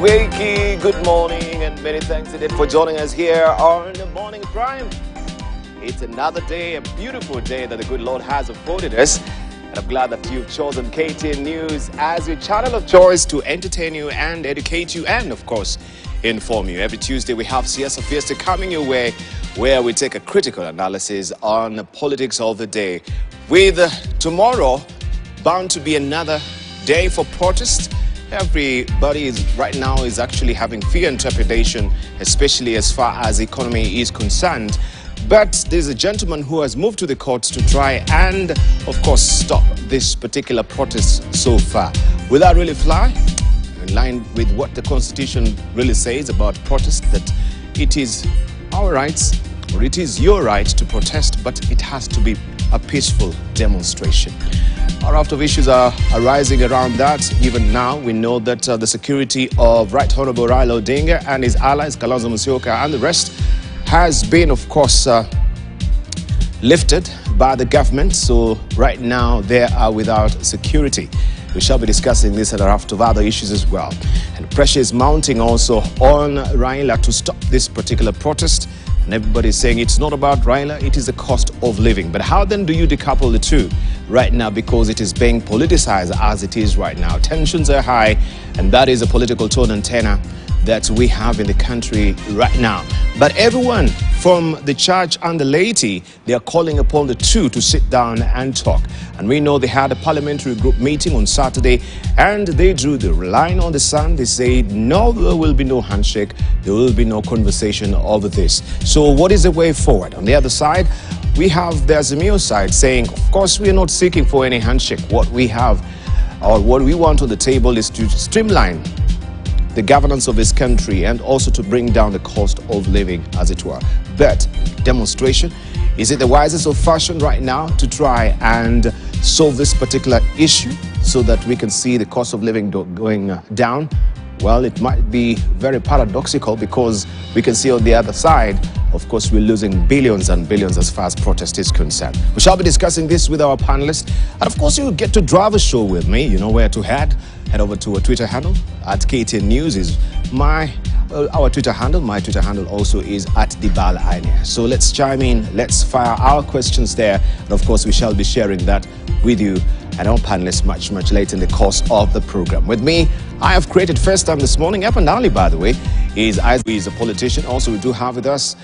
Wakey, good morning, and many thanks indeed for joining us here on the Morning Prime. It's another day, a beautiful day that the good Lord has afforded us. And I'm glad that you've chosen KTN News as your channel of choice to entertain you and educate you and, of course, inform you. Every Tuesday we have Siasa Fiesta coming your way, where we take a critical analysis on the politics of the day. With tomorrow bound to be another day for protest, everybody right now is actually having fear and trepidation, especially as far as the economy is concerned. But there's a gentleman who has moved to the courts to try and, of course, stop this particular protest so far. Will that really fly? In line with what the Constitution really says about protest, that it is our rights, or it is your right to protest, but it has to be a peaceful demonstration. A raft of issues are arising around that. Even now, we know that the security of Right Honorable Raila Odinga and his allies, Kalonzo Musyoka and the rest, has been, of course, lifted by the government. So right now, they are without security. We shall be discussing this and a raft of other issues as well. And pressure is mounting also on Raila to stop this particular protest. And everybody is saying it's not about Raila, it is the cost of living. But how then do you decouple the two right now, because it is being politicized as it is right now? Tensions are high, and that is a political tone and tenor that we have in the country right now. But everyone from the church and the laity, they are calling upon the two to sit down and talk. And we know they had a parliamentary group meeting on Saturday, and they drew the line on the sand. They said, no, there will be no handshake. There will be no conversation over this. So what is the way forward? On the other side, we have the Azimio side saying, of course, we are not seeking for any handshake. What we have, or what we want on the table, is to streamline the governance of this country and also to bring down the cost of living, as it were. But demonstration, is it the wisest of fashion right now to try and solve this particular issue so that we can see the cost of living going down? Well, it might be very paradoxical, because we can see on the other side, of course, we're losing billions and billions as far as protest is concerned. We shall be discussing this with our panelists. And of course, you'll get to drive a show with me. You know where to head. Head over to our Twitter handle at KTN News is our Twitter handle. My Twitter handle also is at @DibalaInia. So let's chime in. Let's fire our questions there. And of course, we shall be sharing that with you and our panelists much later in the course of the program. With me, I have created first time this morning. Up and Ali, by the way, is a politician. Also, we do have with us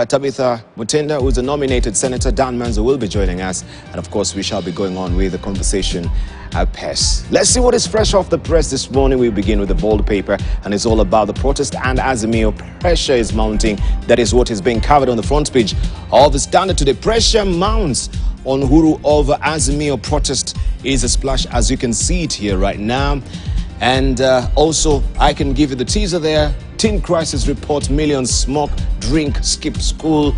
Tabitha Mutinda, who is a nominated senator. Dan Manzo will be joining us. And of course, we shall be going on with the conversation at pace. Let's see what is fresh off the press this morning. We begin with the bold paper, and it's all about the protest and Azimio. Pressure is mounting. That is what is being covered on the front page of the Standard today. Pressure mounts on Uhuru over Azimio protest is a splash, as you can see it here right now. And also, I can give you the teaser there. Teen crisis report, millions smoke, drink, skip school.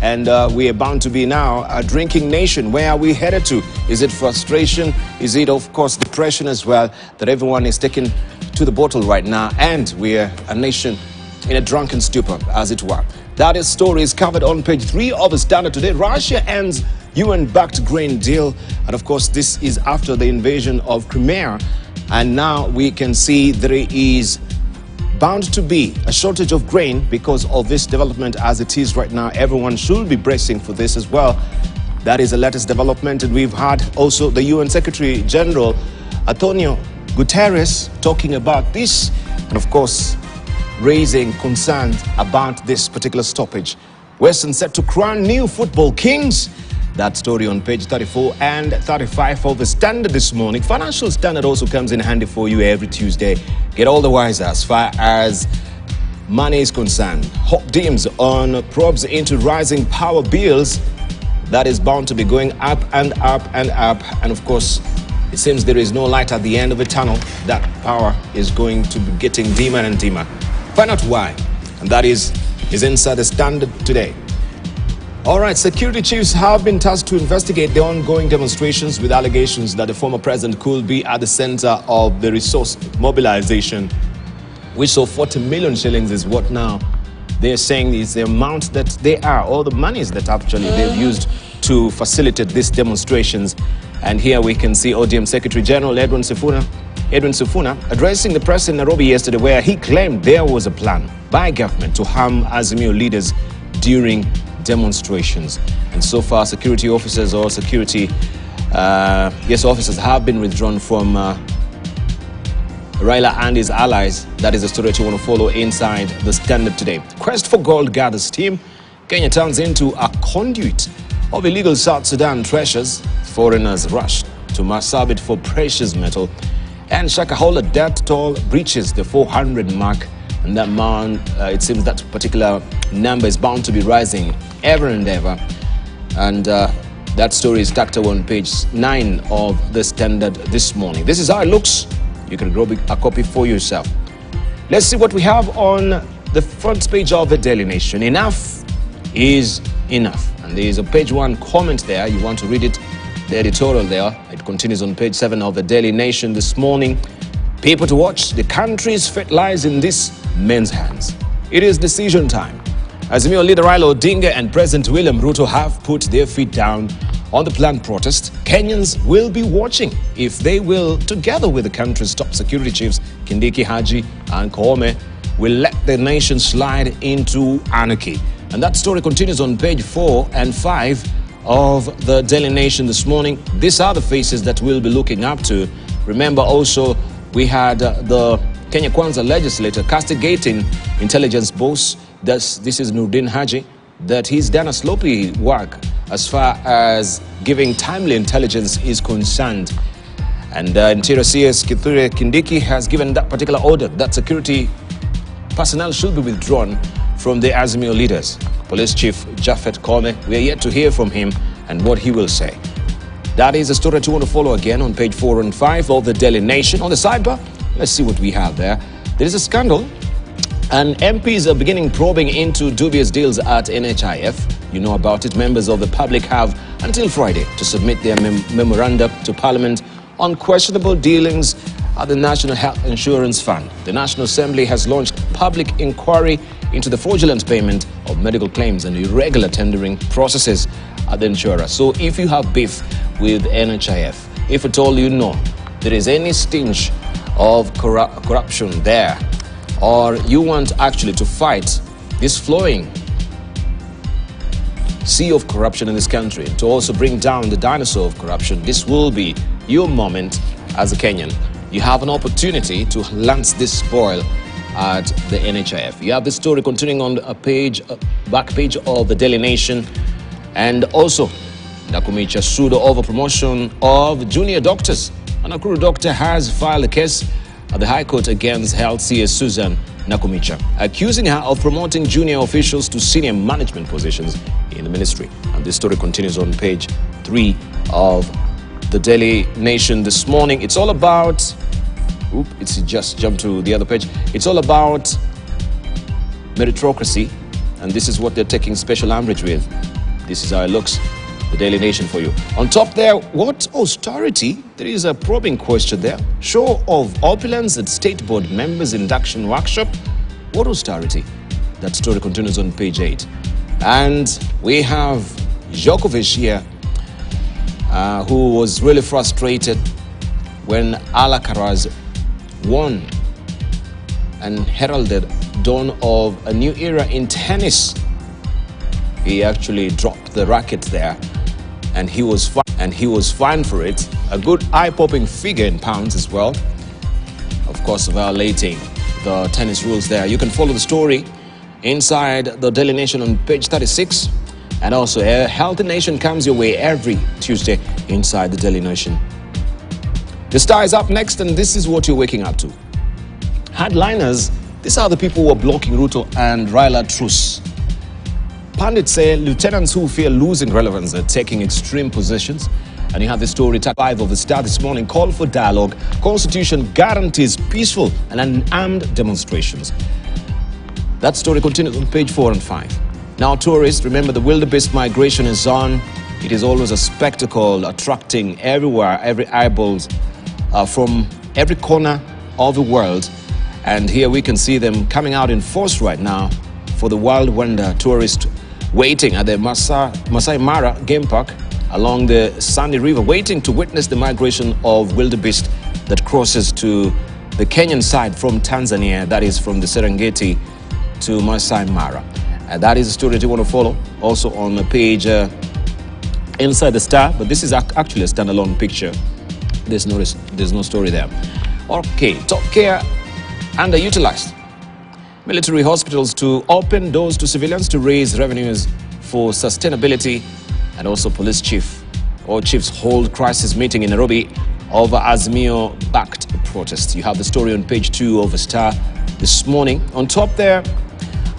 And we are bound to be now a drinking nation. Where are we headed to? Is it frustration? Is it, of course, depression as well, that everyone is taking to the bottle right now? And we are a nation in a drunken stupor, as it were. That is stories covered on page 3 of the Standard today. Russia ends UN-backed grain deal. And of course, this is after the invasion of Crimea. And now we can see there is bound to be a shortage of grain because of this development as it is right now. Everyone should be bracing for this as well. That is the latest development. And we've had also the UN Secretary General Antonio Guterres talking about this, and of course raising concerns about this particular stoppage. Western set to crown new football kings. That story on page 34 and 35 of the Standard this morning. Financial Standard also comes in handy for you every Tuesday. Get all the wiser as far as money is concerned. Hot dims on probes into rising power bills. That is bound to be going up and up and up. And of course, it seems there is no light at the end of the tunnel. That power is going to be getting dimmer and dimmer. Find out why. And that is inside the Standard today. All right, security chiefs have been tasked to investigate the ongoing demonstrations with allegations that the former president could be at the center of the resource mobilization. We saw 40 million shillings is what now they're saying is the amount that they are, all the monies that actually they've used to facilitate these demonstrations. And here we can see ODM Secretary General Edwin Sifuna Edwin Sifuna, addressing the press in Nairobi yesterday, where he claimed there was a plan by government to harm Azimio leaders during demonstrations. And so far, security officers or officers have been withdrawn from Raila and his allies. That is the story that you want to follow inside the Standard today. Quest for gold gathers steam. Kenya turns into a conduit of illegal South Sudan treasures. Foreigners rush to Marsabit for precious metal. And Shakahola death toll breaches the 400 mark. And that man, it seems that particular number is bound to be rising ever and ever. And that story is tucked on page 9 of the Standard this morning. This is how it looks. You can grab a copy for yourself. Let's see what we have on the front page of the Daily Nation. Enough is enough. And there is a page 1 comment there. You want to read it, the editorial there. It continues on page 7 of the Daily Nation this morning. People to watch. The country's fate lies in this men's hands. It is decision time. Azimio leader Raila Odinga and President William Ruto have put their feet down on the planned protest. Kenyans will be watching if they will, together with the country's top security chiefs, Kindiki, Haji and Koome, will let the nation slide into anarchy. And that story continues on page 4 and 5 of the Daily Nation this morning. These are the faces that we'll be looking up to. Remember also, we had the Kenya Kwanza legislator castigating intelligence boss. This is Nurdin Haji, that he's done a sloppy work as far as giving timely intelligence is concerned. And Interior CS Kithure Kindiki has given that particular order that security personnel should be withdrawn from the Azimio leaders. Police Chief Japhet Koome, we are yet to hear from him and what he will say. That is a story that you want to follow again on page 4 and 5 of the Daily Nation. On the sidebar, let's see what we have there. There is a scandal, and MPs are beginning probing into dubious deals at NHIF. You know about it. Members of the public have until Friday to submit their memoranda to Parliament on questionable dealings at the National Health Insurance Fund. The National Assembly has launched public inquiry into the fraudulent payment of medical claims and irregular tendering processes at the insurer. So if you have beef with NHIF, if at all you know there is any stench of corruption there, or you want actually to fight this flowing sea of corruption in this country, to also bring down the dinosaur of corruption, this will be your moment as a Kenyan. You have an opportunity to lance this spoil at the NHIF. You have this story continuing on a page, back page of the Daily Nation. And also, Nakumicha sued over promotion of junior doctors. An Nakuru doctor has filed a case at the High Court against Health CS Susan Nakumicha, accusing her of promoting junior officials to senior management positions in the ministry. And this story continues on page 3 of the Daily Nation this morning. It's all about, it's just jumped to the other page. It's all about meritocracy, and this is what they're taking special umbrage with. This is how it looks. The Daily Nation for you. On top there, what austerity? There is a probing question there. Show of opulence at State Board members' induction workshop. What austerity? That story continues on page 8. And we have Djokovic here, who was really frustrated when Alcaraz won and heralded dawn of a new era in tennis. He actually dropped the racket there, and he was fined for it. A good eye-popping figure in pounds as well. Of course, violating the tennis rules there. You can follow the story inside the Daily Nation on page 36. And also, a Healthy Nation comes your way every Tuesday inside the Daily Nation. The Star is up next, and this is what you're waking up to. Hardliners, these are the people who are blocking Ruto and Raila truce. Pundits say lieutenants who fear losing relevance are taking extreme positions. And you have the story, Tag 5 of the Star this morning, call for dialogue. Constitution guarantees peaceful and unarmed demonstrations. That story continues on page 4 and 5. Now, tourists, remember the wildebeest migration is on. It is always a spectacle, attracting everywhere, every eyeballs from every corner of the world. And here we can see them coming out in force right now for the Wild Wonder tourist waiting at the Masai Mara Game Park along the Sandy River, waiting to witness the migration of wildebeest that crosses to the Kenyan side from Tanzania, that is from the Serengeti to Masai Mara. That is a story that you want to follow. Also on the page inside the Star, but this is actually a standalone picture. There's no story there. Okay, top care underutilized. Military hospitals to open doors to civilians to raise revenues for sustainability, and also police chiefs hold crisis meeting in Nairobi over Azimio-backed protest. You have the story on page 2 of the Star this morning. On top there,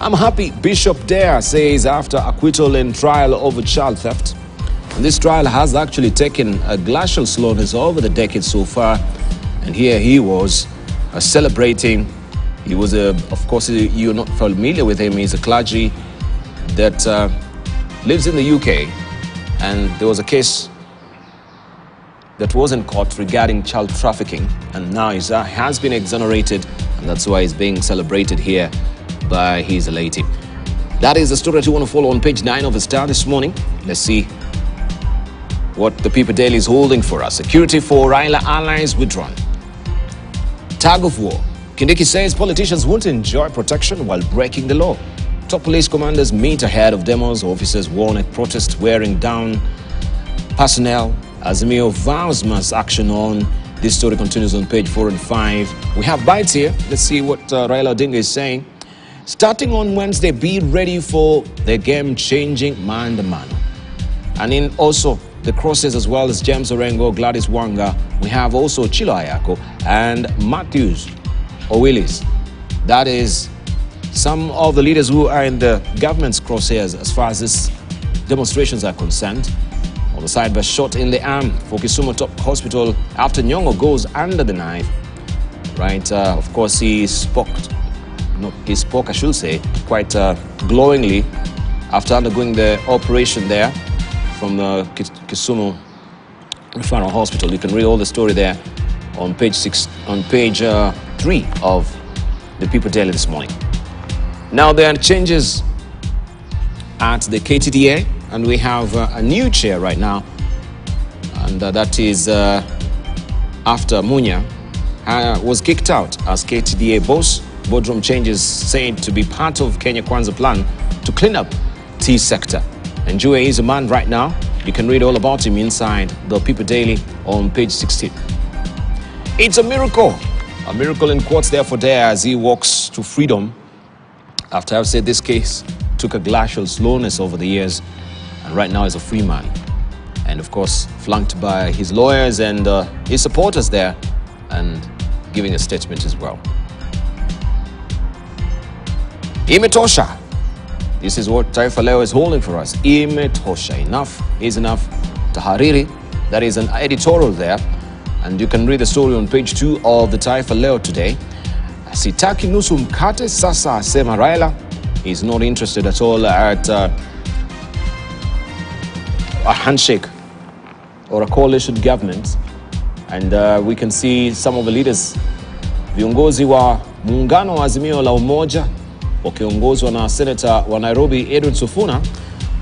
I'm happy Bishop Dare says after acquittal in trial over child theft. And this trial has actually taken a glacial slowness over the decades so far. And here he was celebrating. He was, of course, you're not familiar with him. He's a clergy that lives in the UK. And there was a case that was in court regarding child trafficking. And now he has been exonerated. And that's why he's being celebrated here by his lady. That is the story that you want to follow on page 9 of the Star this morning. Let's see what the People Daily is holding for us. Security for Raila allies withdrawn. Tug of war. Kindiki says politicians won't enjoy protection while breaking the law. Top police commanders meet ahead of demos. Officers warn at protest wearing down personnel. Azimio vows mass action on. This story continues on page 4 and 5. We have bites here. Let's see what Raila Odinga is saying. Starting on Wednesday, be ready for the game-changing Maandamano. And in also the crosses as well as James Orengo, Gladys Wanga, we have also Chilo Ayako and Matthews Owilis. That is some of the leaders who are in the government's crosshairs as far as these demonstrations are concerned. On the side, but shot in the arm for Kisumu Top Hospital after Nyong'o goes under the knife. Right, of course, he spoke, I should say, quite glowingly after undergoing the operation there from the Kisumu Referral Hospital. You can read all the story there on page 3 of the People Daily this morning. Now there are changes at the KTDA, and we have a new chair right now, and that is after Munya was kicked out as KTDA boss. Boardroom changes said to be part of Kenya Kwanza plan to clean up tea sector. And Jue is a man right now. You can read all about him inside the People Daily on page 16. It's a miracle in quotes there for Dare as he walks to freedom. After I've said this case took a glacial slowness over the years, and right now is a free man. And of course, flanked by his lawyers and his supporters there, and giving a statement as well. Imetosha. This is what Taifa Leo is holding for us. Imetosha. Enough is enough. Tahariri. That is an editorial there. And you can read the story on page 2 of the Taifa Leo today. Sitaki nusu mkate sasa asema Raila. He's not interested at all at a handshake or a coalition government. And we can see some of the leaders, viongozi wa muungano wa Azimio la Umoja, wakiongozwa na Senator wa Nairobi Edwin Sifuna,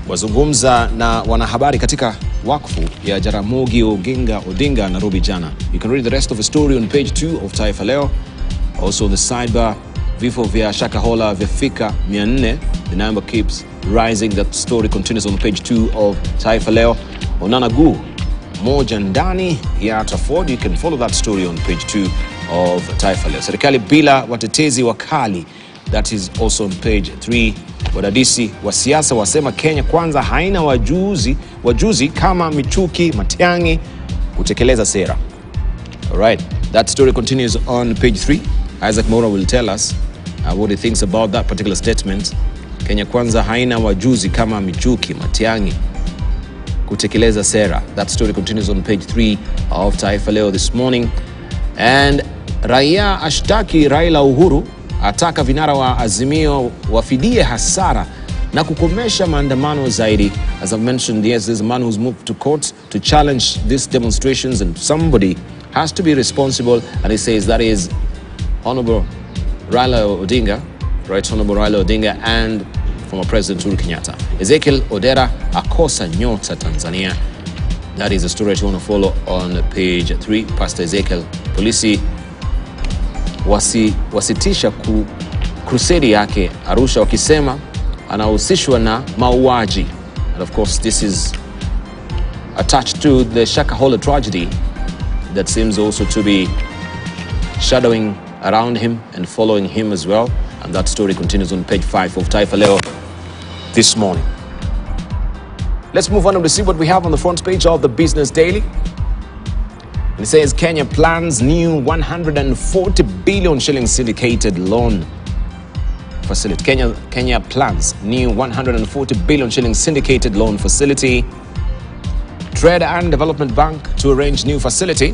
wazungumza na wanahabari katika wakfu ya Jaramogi Oginga Odinga Nairobi jana. You can read the rest of the story on page 2 of Taifa Leo. Also the sidebar, vifo vya Shakahola vyafika 400. The number keeps rising. That story continues on page 2 of Taifa Leo. Onana Gu moja ndani ya Trafford. You can follow that story on page 2 of Taifa Leo. Serikali bila watetezi wakali. That is also on page 3. Wadadisi wa siasa wasema Kenya Kwanza haina wajuzi kama Michuki Matiang'i kutekeleza sera. All right, that story continues on page 3. Isaac Mora will tell us what he thinks about that particular statement. Kenya Kwanza haina wajuzi kama Michuki Matiang'i kutekeleza sera. That story continues on page 3 of Taifa Leo this morning. And Raia ashtaki Raila Uhuru, ataka vinara wa Azimio wafidie hasara na kukomesha maandamano zaidi. As I've mentioned, yes, there's a man who's moved to court to challenge these demonstrations, and somebody has to be responsible, and he says that is Honorable Raila Odinga, right? Honorable Raila Odinga and former President Uhuru Kenyatta. Ezekiel Odera akosa nyota Tanzania. That is a story you want to follow on page 3. Pastor Ezekiel, polisi wasitisha crusade yake Arusha wakisema anahusishwa na mauaji. And of course this is attached to the Shakahola tragedy that seems also to be shadowing around him and following him as well. And that story continues on page 5 of Taifa Leo this morning. Let's move on and see what we have on the front page of the Business Daily. It says Kenya plans new 140 billion shilling syndicated loan facility. Kenya plans new 140 billion shilling syndicated loan facility. Trade and Development Bank to arrange new facility.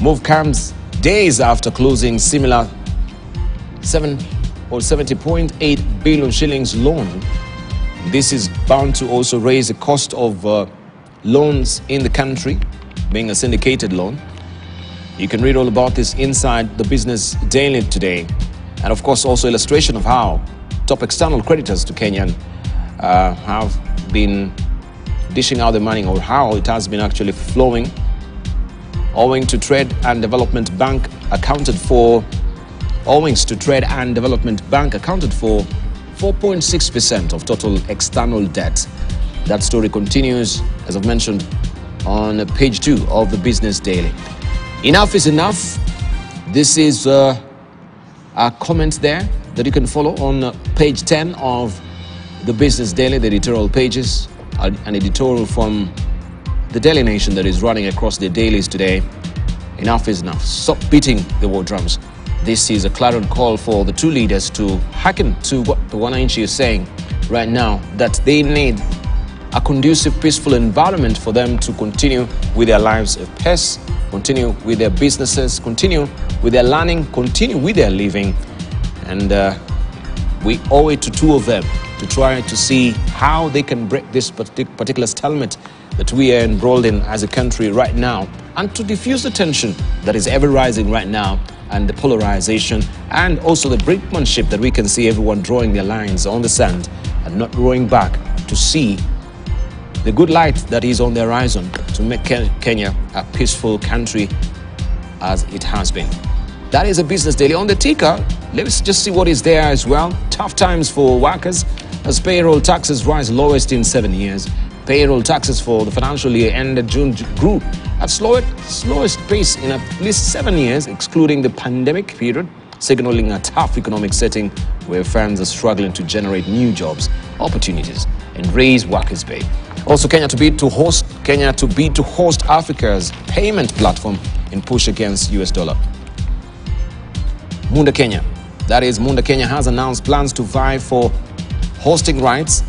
Move comes days after closing similar 70.8 billion shillings loan. This is bound to also raise the cost of loans in the country, being a syndicated loan. You can read all about this inside the Business Daily today. And of course, also illustration of how top external creditors to Kenya have been dishing out the money, or how it has been actually flowing, owing to Trade and Development Bank accounted for 4.6% of total external debt. That story continues, as I've mentioned, on page 2 of the Business Daily. Enough is enough. This is a comment there that you can follow on page 10 of the Business Daily, the editorial pages, an editorial from the Daily Nation that is running across the dailies today. Enough is enough. Stop beating the war drums. This is a clarion call for the two leaders to hearken to what the Wananchi is saying right now, that they need a conducive, peaceful environment for them to continue with their lives of peace, continue with their businesses, continue with their learning, continue with their living. And we owe it to two of them to try to see how they can break this particular stalemate that we are embroiled in as a country right now, and to diffuse the tension that is ever rising right now, and the polarization, and also the brinkmanship that we can see everyone drawing their lines on the sand and not rowing back to see the good light that is on the horizon to make Kenya a peaceful country as it has been. That is a Business Daily. On the ticker, let's just see what is there as well. Tough times for workers as payroll taxes rise lowest in 7 years. Payroll taxes for the financial year ended June grew at slowest pace in at least 7 years, excluding the pandemic period, signaling a tough economic setting where firms are struggling to generate new jobs, opportunities, and raise workers' pay. Also, Kenya to bid to host Africa's payment platform in push against US dollar. Munda Kenya. That is, Munda Kenya has announced plans to vie for hosting rights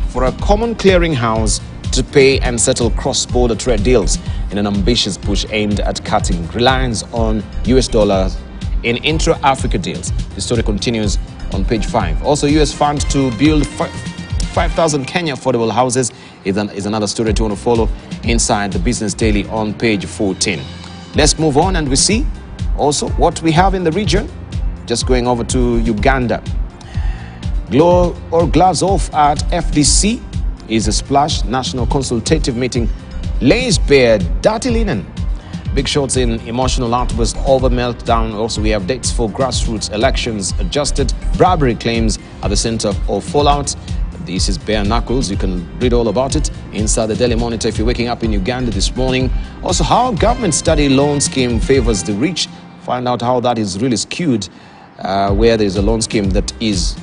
for a common clearinghouse to pay and settle cross-border trade deals in an ambitious push aimed at cutting reliance on US dollars in intra-Africa deals. The story continues on page 5. Also, US fund to build 5,000 Kenya affordable houses is another story to want to follow inside the Business Daily on page 14. Let's move on and we see also what we have in the region. Just going over to Uganda. Gloves off at FDC is a splash. National consultative meeting lays bare dirty linen. Big shots in emotional outburst over meltdown. Also, we have dates for grassroots elections adjusted. Bribery claims at the center of fallout. This is bare knuckles. You can read all about it inside the Daily Monitor if you're waking up in Uganda this morning. Also, how government study loan scheme favors the rich. Find out how that is really skewed, where there's a loan scheme that is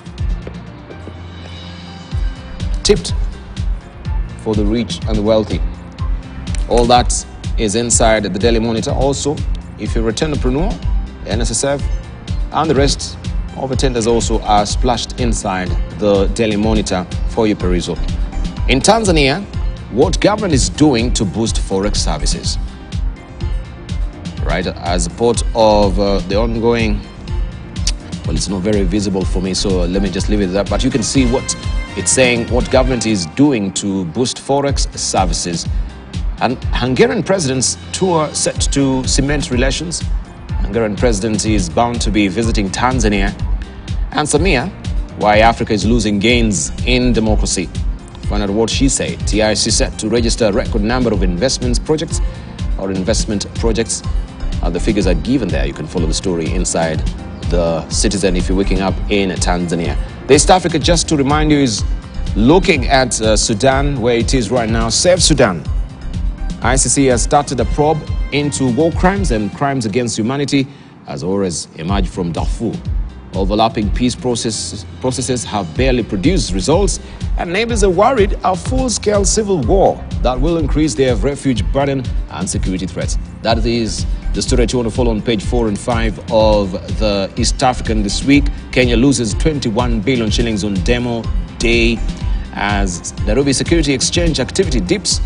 tipped for the rich and the wealthy. All that is inside the Daily Monitor. Also, if you're a entrepreneur, NSSF and the rest of the tenders also are splashed inside the Daily Monitor for your perusal. In Tanzania, what government is doing to boost forex services. Right, as a part of the ongoing, well, it's not very visible for me, so let me just leave it at that. But you can see what it's saying, what government is doing to boost forex services. And Hungarian president's tour set to cement relations. Hungarian president is bound to be visiting Tanzania. And Samia, why Africa is losing gains in democracy. Find out what she said. TIC set to register a record number of investment projects. The figures are given there. You can follow the story inside the Citizen if you're waking up in Tanzania. The East Africa, just to remind you, is looking at Sudan, where it is right now. Save Sudan. ICC has started a probe into war crimes and crimes against humanity as horrors emerge from Darfur. Overlapping peace processes have barely produced results, and neighbors are worried a full-scale civil war that will increase their refuge burden and security threats. That is the story you want to follow on page 4 and 5 of the East African this week. Kenya loses 21 billion shillings on demo day as Nairobi Security Exchange activity dips,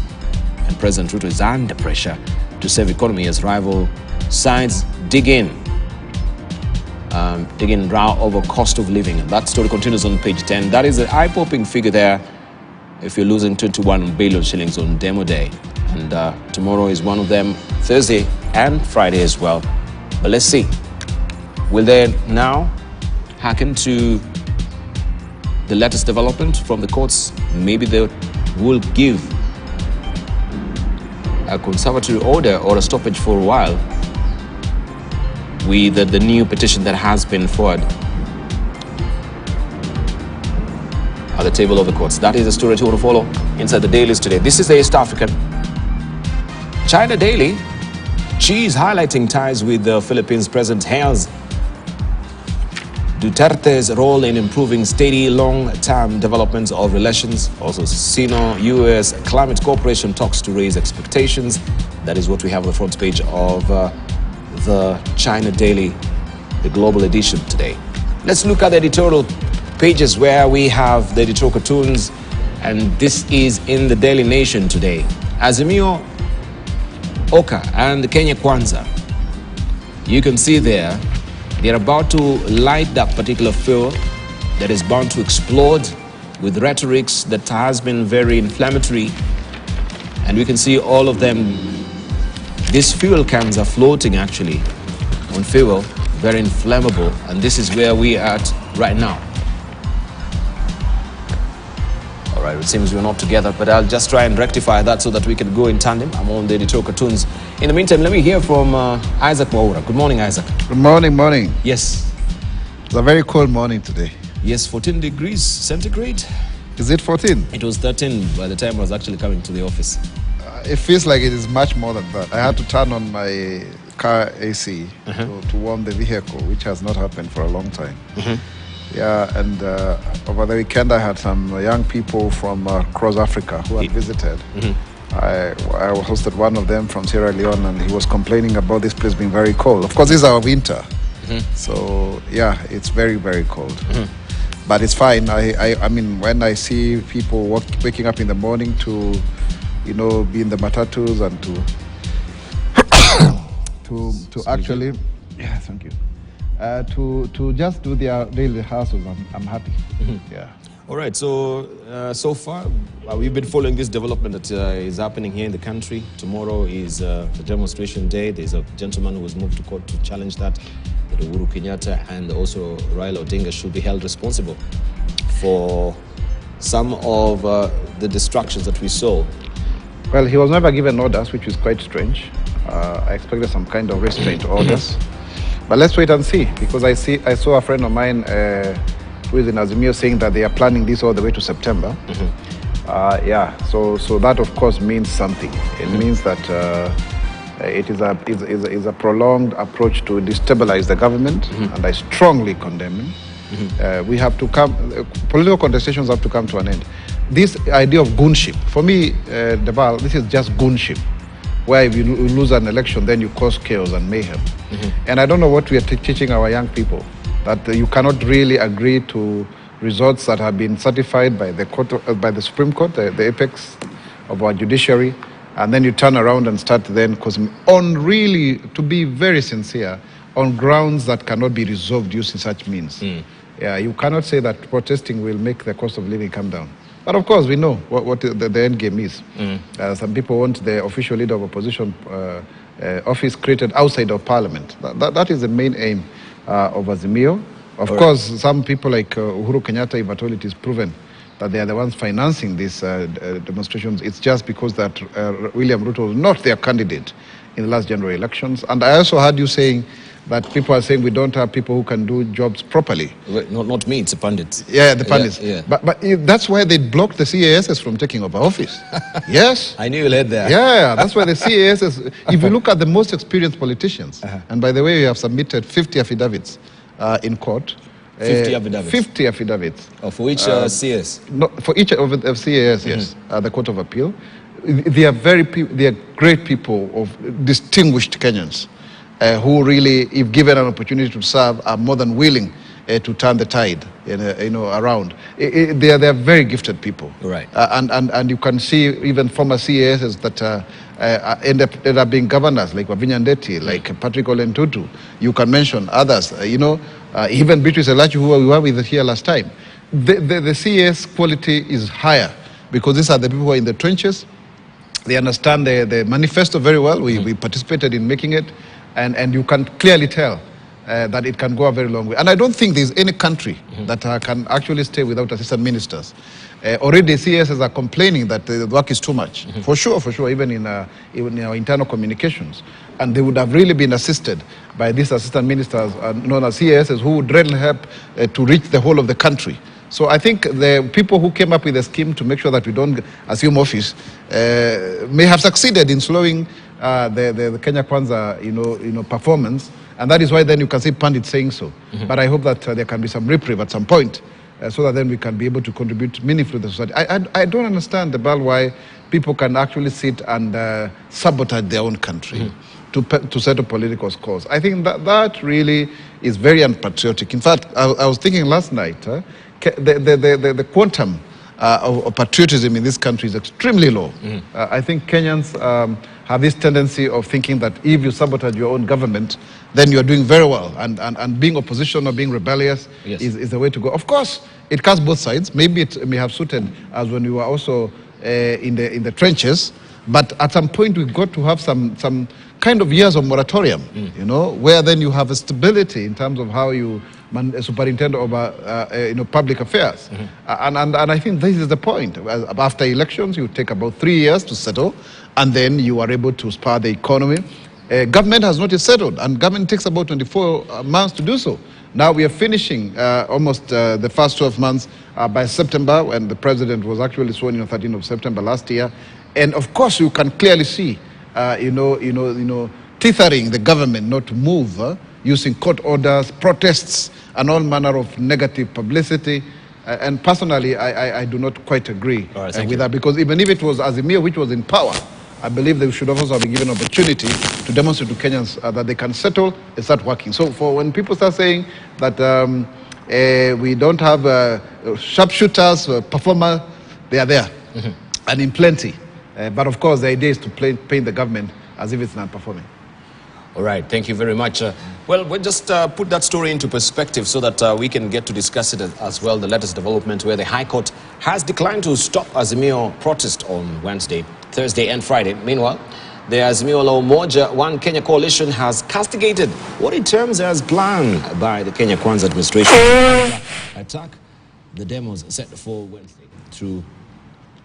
and President Ruto is under pressure to save economy as rival sides dig in row over cost of living. And that story continues on page 10. That is an eye-popping figure there if you're losing 21 billion shillings on demo day. And tomorrow is one of them, Thursday and Friday as well. But let's see. Will they now hearken to the latest development from the courts? Maybe they will give a conservatory order or a stoppage for a while with the new petition that has been forwarded at the table of the courts. That is the story you want to follow inside the dailies today. This is the East African. China Daily. Xi is highlighting ties with the Philippines. President hails Duterte's role in improving steady long-term developments of relations. Also, Sino-US Climate Cooperation talks to raise expectations. That is what we have on the front page of the China Daily, the global edition today. Let's look at the editorial pages where we have the editorial cartoons, and this is in the Daily Nation today. Azimio, Oka and Kenya Kwanza. You can see there, they're about to light that particular fuel that is bound to explode with rhetorics that has been very inflammatory. And we can see all of them. These fuel cans are floating actually on fuel, very inflammable. And this is where we are at right now. All right, it seems we're not together, but I'll just try and rectify that so that we can go in tandem. I'm on the editorial cartoons. In the meantime, let me hear from Isaac Mwaura. Good morning, Isaac. Good morning, morning. Yes. It's a very cold morning today. Yes, 14 degrees centigrade. Is it 14? It was 13 by the time I was actually coming to the office. It feels like it is much more than that. I had to turn on my car AC to warm the vehicle, which has not happened for a long time. Yeah, and over the weekend I had some young people from across Africa who had visited. I hosted one of them from Sierra Leone, and he was complaining about this place being very cold. Of course, this is our winter. So, yeah, it's very, very cold. But it's fine. I mean, when I see people waking up in the morning to, you know, be in the matatus and to actually, yeah, thank you, to just do their daily hustles, I'm happy. Yeah. All right. So so far, we've been following this development that is happening here in the country. Tomorrow is the demonstration day. There's a gentleman who was moved to court to challenge that Uhuru Kenyatta and also Raila Odinga should be held responsible for some of the distractions that we saw. Well, he was never given orders, which is quite strange. I expected some kind of restraint orders. But let's wait and see, because I saw a friend of mine who is in Azimio saying that they are planning this all the way to September. Yeah, so that of course means something. It means that it is a prolonged approach to destabilize the government, and I strongly condemn it. We have to political contestations have to come to an end. This idea of goonship, for me, Deval, this is just goonship, where if you lose an election, then you cause chaos and mayhem. And I don't know what we are teaching our young people, that you cannot really agree to results that have been certified by the court, by the Supreme Court, the apex of our judiciary, and then you turn around and start then causing, on really, to be very sincere, on grounds that cannot be resolved using such means. Yeah, you cannot say that protesting will make the cost of living come down. But of course, we know what the end game is. Some people want the official leader of opposition office created outside of parliament. That is the main aim of Azimio. Of course, some people like Uhuru Kenyatta, if at all it is proven that they are the ones financing these demonstrations. It's just because that William Ruto was not their candidate in the last general elections. And I also heard you saying that people are saying we don't have people who can do jobs properly. Not me, it's the pundits. Yeah, the pundits. Yeah. But that's why they blocked the CASs from taking over office. Yes. I knew you led there. Yeah, that's why the CASs, if you look at the most experienced politicians, and by the way, we have submitted 50 affidavits in court. 50 affidavits? 50 affidavits. Oh, for which CS? No, for each of the CAS, yes, the Court of Appeal. They are great people, of distinguished Kenyans who really, if given an opportunity to serve, are more than willing to turn the tide, around. They are very gifted people. Right. And you can see even former CASs that ended up being governors, like Wavinya Ndeti, like Patrick Ole Ntutu. You can mention others, even Beatrice Elachi, who we were with here last time. The CAS quality is higher because these are the people who are in the trenches. They understand the manifesto very well. We participated in making it, and you can clearly tell that it can go a very long way. And I don't think there's any country that can actually stay without assistant ministers. Already CSs are complaining that the work is too much. For sure, even in our internal communications. And they would have really been assisted by these assistant ministers known as CSs who would really help to reach the whole of the country. So I think the people who came up with a scheme to make sure that we don't assume office may have succeeded in slowing the Kenya Kwanza performance, and that is why then you can see Pandit saying so. But I hope that there can be some reprieve at some point, so that then we can be able to contribute meaningfully to the society. I don't understand, why people can actually sit and sabotage their own country to settle political scores. I think that really is very unpatriotic. In fact, I was thinking last night, the quantum of patriotism in this country is extremely low. I think Kenyans have this tendency of thinking that if you sabotage your own government, then you're doing very well. And being opposition or being rebellious is the way to go. Of course, it cuts both sides. Maybe it may have suited us when we were also in the trenches. But at some point, we've got to have some kind of years of moratorium, where then you have a stability in terms of how you superintend over public affairs. And I think this is the point. After elections, you take about 3 years to settle, and then you are able to spur the economy. Government has not yet settled, and government takes about 24 months to do so. Now we are finishing almost the first 12 months by September, when the president was actually sworn in on 13th of September last year. And of course, you can clearly see, tethering the government not to move, using court orders, protests, and all manner of negative publicity. And personally, I do not quite agree with that, because even if it was Azimio which was in power, I believe they should also be given opportunity to demonstrate to Kenyans that they can settle and start working. So for when people start saying that we don't have sharpshooters, performers, they are there, and in plenty. But of course, the idea is to paint the government as if it's not performing. All right, thank you very much. Well, we'll just put that story into perspective so that we can get to discuss it as well, the latest development where the High Court has declined to stop Azimio protest on Wednesday, Thursday and Friday. Meanwhile, the Azimio La Umoja One Kenya coalition has castigated what it terms as planned by the Kenya Kwanza administration attack the demos set for Wednesday through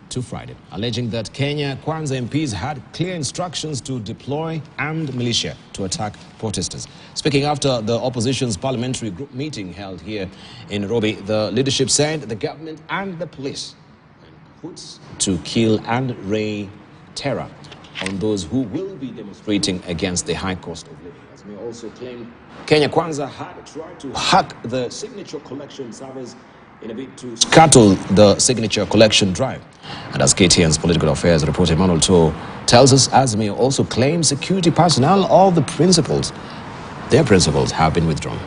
to Friday, alleging that Kenya Kwanza MPs had clear instructions to deploy armed militia to attack protesters. Speaking after the opposition's parliamentary group meeting held here in Nairobi, the leadership said the government and the police put to kill and rain terror on those who will be demonstrating against the high cost of living. As we also claimed, Kenya Kwanza had tried to hack the signature collection servers in a bid to scuttle the signature collection drive. And as KTN's political affairs reporter Emmanuel To tells us, Azimio also claims security personnel of their principals have been withdrawn.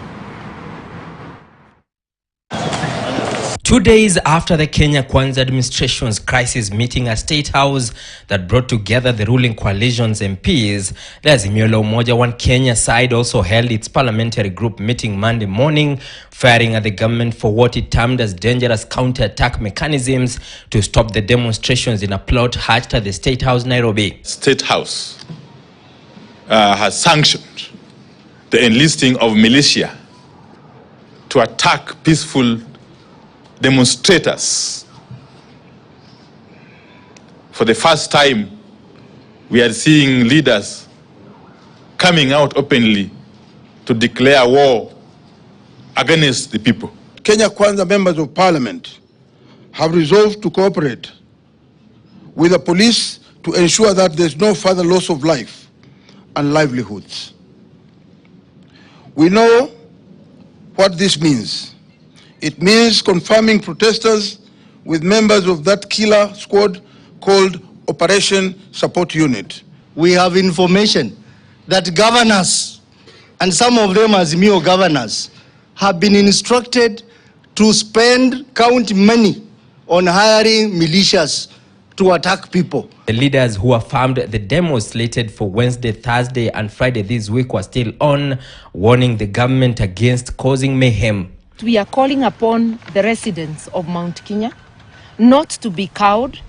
2 days after the Kenya Kwanza administration's crisis meeting at State House that brought together the ruling coalition's MPs, the Azimio La Umoja One Kenya side also held its parliamentary group meeting Monday morning, firing at the government for what it termed as dangerous counter-attack mechanisms to stop the demonstrations in a plot hatched at the State House, Nairobi. State House has sanctioned the enlisting of militia to attack peaceful demonstrators for the first time, we are seeing leaders coming out openly to declare war against the people. Kenya Kwanza members of parliament have resolved to cooperate with the police to ensure that there's no further loss of life and livelihoods. We know what this means. It means confirming protesters with members of that killer squad called Operation Support Unit. We have information that governors, and some of them as Azimio governors, have been instructed to spend county money on hiring militias to attack people. The leaders who affirmed the demos slated for Wednesday, Thursday and Friday this week were still on, warning the government against causing mayhem. We are calling upon the residents of Mount Kenya not to be cowed,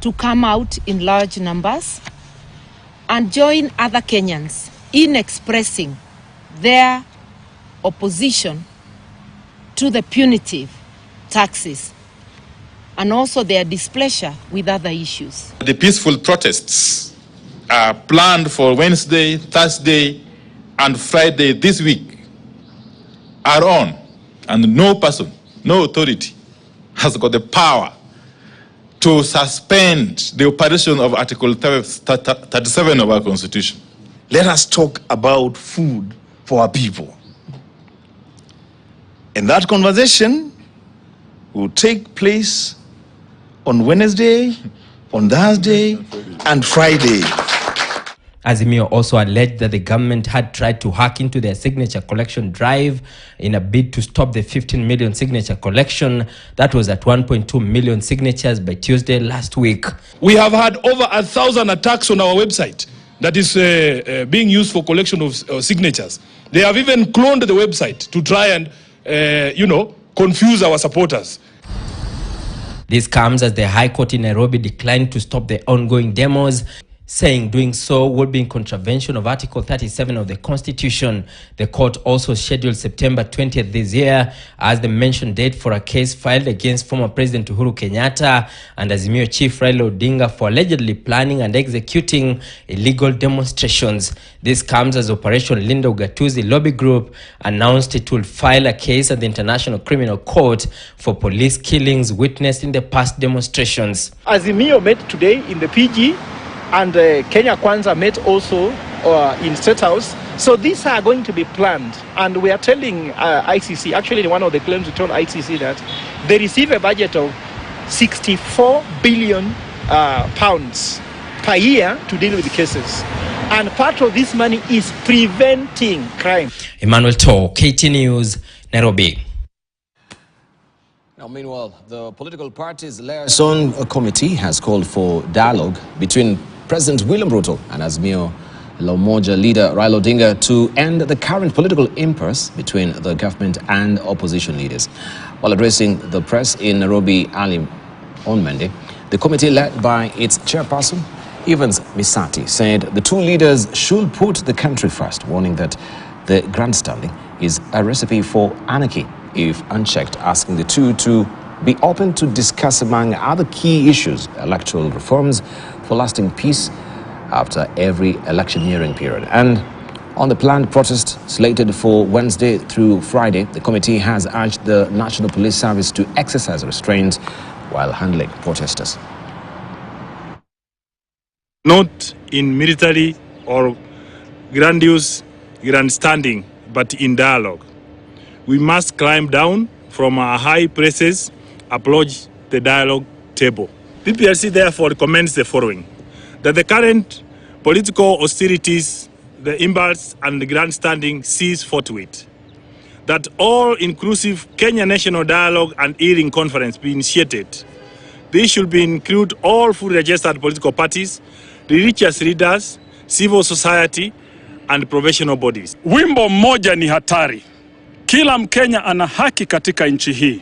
to come out in large numbers and join other Kenyans in expressing their opposition to the punitive taxes and also their displeasure with other issues. The peaceful protests are planned for Wednesday, Thursday, and Friday this week are on, and no person, no authority has got the power to suspend the operation of Article 37 of our Constitution. Let us talk about food for our people. And that conversation will take place on Wednesday, on Thursday, and Friday. Azimio also alleged that the government had tried to hack into their signature collection drive in a bid to stop the 15 million signature collection that was at 1.2 million signatures by Tuesday last week. We have had over 1,000 attacks on our website that is being used for collection of signatures. They have even cloned the website to try and, confuse our supporters. This comes as the High Court in Nairobi declined to stop the ongoing demos, saying doing so would be in contravention of Article 37 of the Constitution. The court also scheduled September 20th this year as the mentioned date for a case filed against former President Uhuru Kenyatta and Azimio Chief Raila Odinga for allegedly planning and executing illegal demonstrations. This comes as Operation Linda Ugatuzi Lobby Group announced it will file a case at the International Criminal Court for police killings witnessed in the past demonstrations. Azimio met today in the PG, and Kenya Kwanza met also in State House. So these are going to be planned. And we are telling ICC, actually one of the claims we told ICC that they receive a budget of 64 billion pounds per year to deal with the cases. And part of this money is preventing crime. Emmanuel Toh, KT News, Nairobi. Now, meanwhile, the political party's liaison committee has called for dialogue between President William Ruto and Azimio La Umoja leader Raila Odinga to end the current political impasse between the government and opposition leaders. While addressing the press in Nairobi early on Monday, the committee led by its chairperson, Evans Misati, said the two leaders should put the country first, warning that the grandstanding is a recipe for anarchy if unchecked, asking the two to be open to discuss, among other key issues, electoral reforms for lasting peace after every electioneering period. And on the planned protest slated for Wednesday through Friday, the committee has urged the National Police Service to exercise restraint while handling protesters. Not in military or grandiose grandstanding, but in dialogue. We must climb down from our high places, approach the dialogue table. PPRC therefore recommends the following: that the current political hostilities, the impasse and the grandstanding cease forthwith. That all-inclusive Kenya National Dialogue and Hearing Conference be initiated. This should include all fully registered political parties, religious leaders, civil society, and professional bodies. Wimbo mmoja ni hatari. Kila Mkenya ana haki katika nchi hii.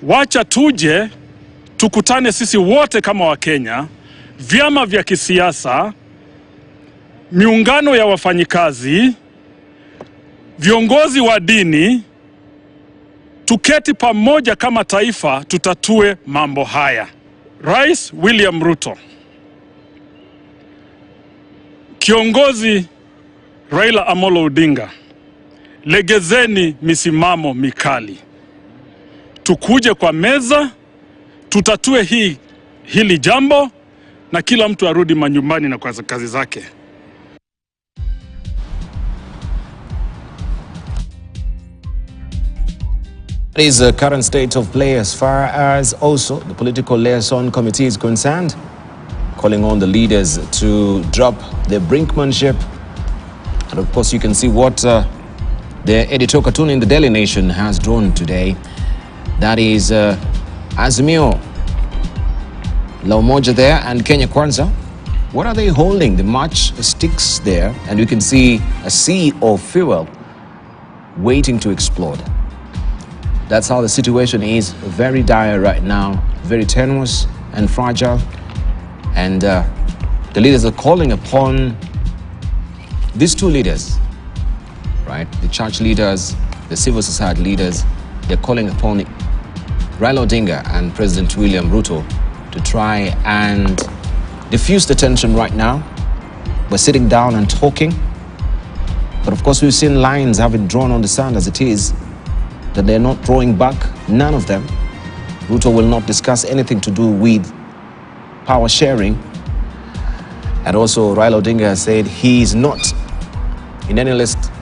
Wacha tuje tukutane sisi wote kama Wakenya, vyama vya kisiasa, miungano ya wafanyikazi, viongozi wa dini, tuketi pamoja kama taifa tutatue mambo haya. Rais William Ruto, kiongozi Raila Amolo Odinga, legezeni misimamo mikali. Tukuje kwa meza, tutatue hili jambo na kila mtu arudi manyumbani na kwa kazi zake. That is the current state of play as far as also the political liaison committee is concerned, calling on the leaders to drop their brinkmanship. And of course, you can see what the editorial cartoon in the Daily Nation has drawn today. That is Azimio, La Umoja there, and Kenya Kwanza. What are they holding? The match sticks there, and you can see a sea of fuel waiting to explode. That's how the situation is, very dire right now, very tenuous and fragile. And the leaders are calling upon these two leaders, right? The church leaders, the civil society leaders, they're calling upon Raila Odinga and President William Ruto to try and diffuse the tension right now. We're sitting down and talking. But of course, we've seen lines have been drawn on the sand as it is, that they're not drawing back, none of them. Ruto will not discuss anything to do with power sharing. And also, Raila Odinga has said he is not in any list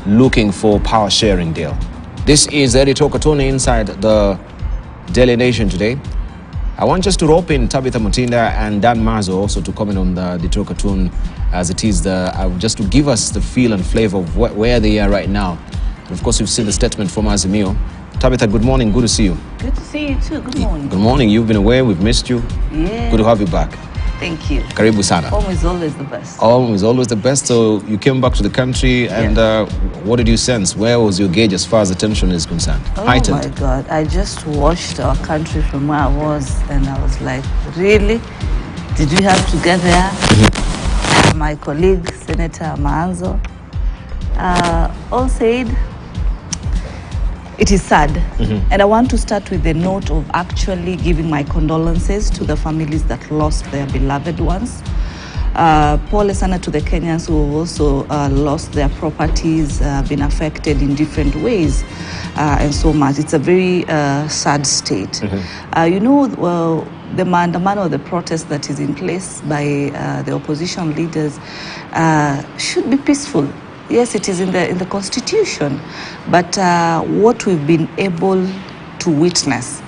looking for power sharing deal. This is editorial cartoon inside the Daily Nation today. I want just to rope in Tabitha Mutinda and Dan Mazo also to comment on the editorial cartoon as it is, just to give us the feel and flavor of where they are right now. And of course, you've seen the statement from Azimio. Tabitha, good morning. Good to see you. Good to see you too. Good morning. Good morning. You've been away. We've missed you. Yeah. Good to have you back. Thank you. Karibu sana. Home is always the best. Home is always the best. So you came back to the country, and what did you sense? Where was your gauge as far as the tension is concerned? Oh Heightened. my God. I just watched our country from where I was, and I was like, really? Did we have to get there? My colleague, Senator Maanzo, all said, it is sad. And I want to start with the note of actually giving my condolences to the families that lost their beloved ones. Pole sana to the Kenyans who have also lost their properties, been affected in different ways, and so much. It's a very sad state. You know, the maandamano or the protest that is in place by the opposition leaders should be peaceful. Yes, it is in the Constitution, but what we've been able to witness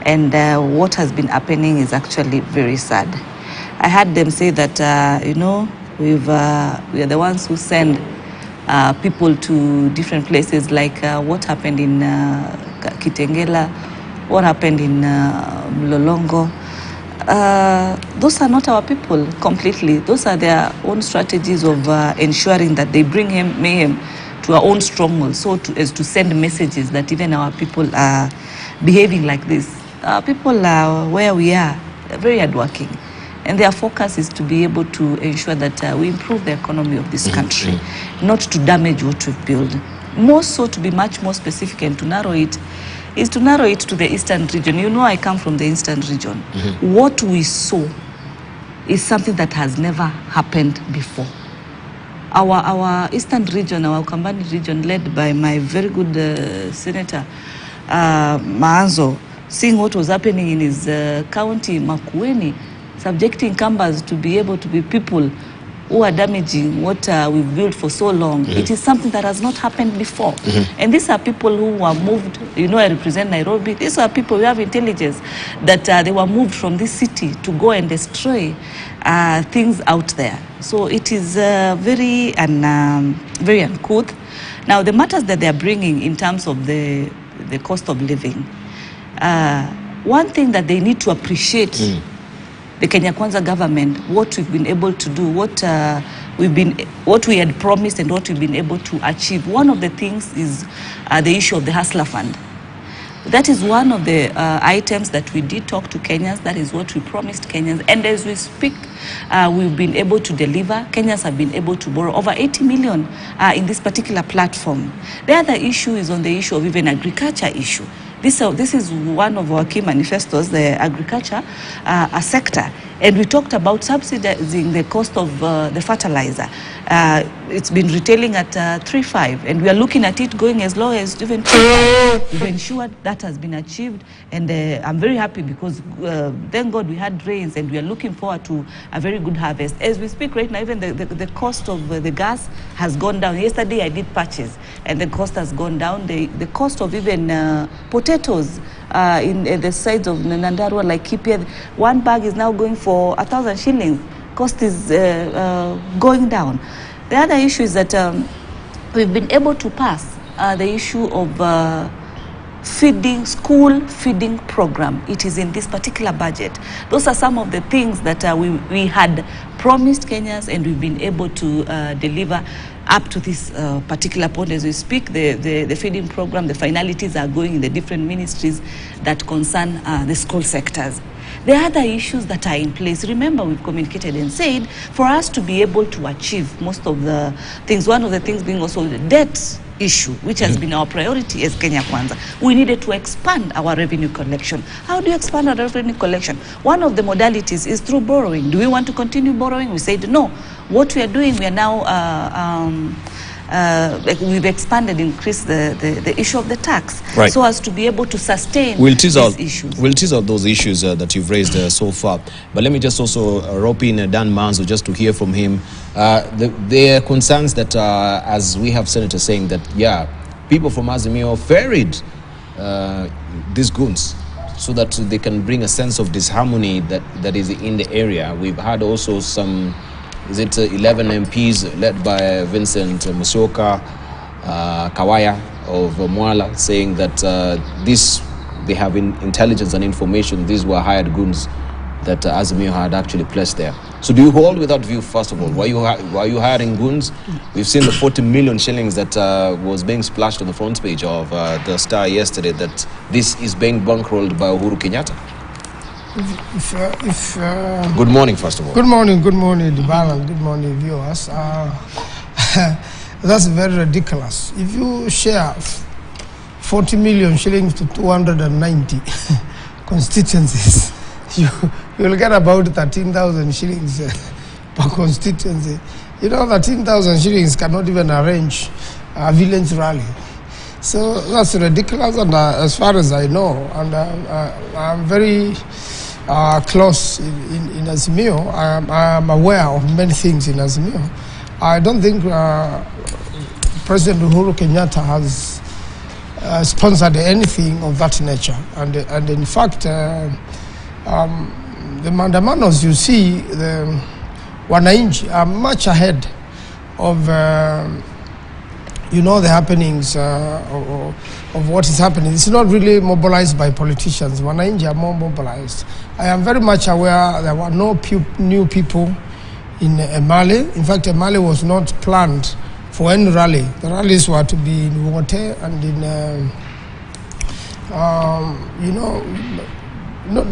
and what has been happening is actually very sad. I heard them say that, you know, we are the ones who send people to different places, like what happened in Kitengela, what happened in Mlolongo. Those are not our people completely. Those are their own strategies of ensuring that they bring mayhem to our own stronghold, so as to send messages that even our people are behaving like this. Our people are where we are, they're very hardworking. And their focus is to be able to ensure that we improve the economy of this country, not to damage what we've built. More so, to be much more specific and to narrow it, is to narrow it to the eastern region. You know, I come from the eastern region. What we saw is something that has never happened before. Our eastern region, our Ukambani region, led by my very good Senator Maanzo, seeing what was happening in his county, Makueni, subjecting Kambas to be able to be people who are damaging what we've built for so long. It is something that has not happened before. And these are people who were moved. You know, I represent Nairobi. These are people who have intelligence that they were moved from this city to go and destroy things out there. So it is very uncouth. Now, the matters that they are bringing in terms of the cost of living, one thing that they need to appreciate, the Kenya Kwanza government, what we've been able to do, what we had promised and what we've been able to achieve. One of the things is the issue of the Hustler Fund. That is one of the items that we did talk to Kenyans. That is what we promised Kenyans. And as we speak, we've been able to deliver. Kenyans have been able to borrow over 80 million in this particular platform. The other issue is on the issue of even agriculture issue. This is one of our key manifestos, the agriculture sector. And we talked about subsidizing the cost of the fertilizer. It's been retailing at 3.5, and we are looking at it going as low as even 2.5. We've ensured that has been achieved, and I'm very happy because thank God we had rains, and we are looking forward to a very good harvest. As we speak right now, even the cost of the gas has gone down. Yesterday I did purchase, and the cost has gone down. The cost of even potatoes in the sides of Nandarua, like Kipia, one bag is now going for 1,000 shillings. Cost is going down. The other issue is that we've been able to pass the issue of school feeding program. It is in this particular budget. Those are some of the things that we had promised Kenyans, and we've been able to deliver up to this particular point. As we speak, the feeding program, the finalities are going in the different ministries that concern the school sectors. There are other issues that are in place. Remember, we've communicated and said for us to be able to achieve most of the things, one of the things being also the debt issue, which has been our priority as Kenya Kwanza. We needed to expand our revenue collection. How do you expand our revenue collection? One of the modalities is through borrowing. Do we want to continue borrowing? We said no. What we are doing, we are now we've expanded, increased the issue of the tax, right, so as to be able to sustain these issues. We'll tease out those issues that you've raised so far. But let me just also rope in Dan Manzo just to hear from him. There are concerns that, as we have senators saying that, yeah, people from Azimio ferried these goons so that they can bring a sense of disharmony that is in the area. We've had also some, 11 MPs led by Vincent Musyoka, Kawaya of Mwala, saying that they have intelligence and information, these were hired goons that Azimio had actually placed there. So do you hold with that view, first of all? Were you hiring goons? We've seen the 40 million shillings that was being splashed on the front page of the Star yesterday, that this is being bankrolled by Uhuru Kenyatta. Good morning, first of all. Good morning, Dibala, good morning, viewers. That's very ridiculous. If you share 40 million shillings to 290 constituencies, you'll get about 13,000 shillings per constituency. You know, 13,000 shillings cannot even arrange a village rally. So that's ridiculous, and as far as I know, and I'm very close in Azimio. I am aware of many things in Azimio. I don't think President Uhuru Kenyatta has sponsored anything of that nature. And in fact, the mandamanos you see, the Wananchi are much ahead of the happenings of what is happening. It's not really mobilized by politicians. Wananchi are more mobilized. I am very much aware there were no new people in Emali. In fact, Emali was not planned for any rally. The rallies were to be in Wote and in,